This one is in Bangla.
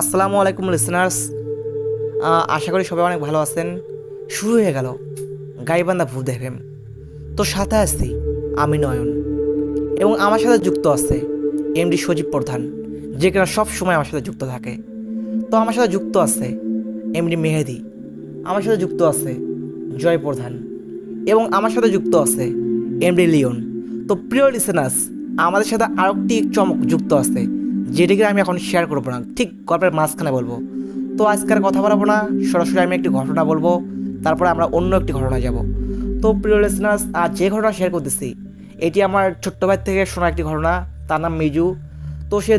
আসসালামু আলাইকুম লিসেনার্স। আশা করি সবাই অনেক ভালো আছেন। শুরু হয়ে গেল গাইবান্ধা ভূত এফএম। তো সাথে আছি আমি নয়ন, এবং আমার সাথে যুক্ত আছে এমডি সজীব প্রধান, যে কিনা সব সময় আমার সাথে যুক্ত থাকে। তো আমার সাথে যুক্ত আছে এমডি মেহেদি, আমার সাথে যুক্ত আছে জয় প্রধান, এবং আমার সাথে যুক্ত আছে এমডি লিওন। তো প্রিয় লিসেনার্স, আমাদের সাথে আরেকটি চমক যুক্ত আছে, যেটিকে আমি এখন শেয়ার করবো না, ঠিক গল্পের মাঝখানে বলবো। তো আজকের কথা বলবো না, সরাসরি আমি একটি ঘটনা বলবো, তারপরে আমরা অন্য একটি ঘটনা যাব। তো প্রিয় লিসেনার্স, আর যে ঘটনা শেয়ার করতেছি এটি আমার ছোট্ট ভাই থেকে শোনা একটি ঘটনা। তার নাম মিজু। তো সে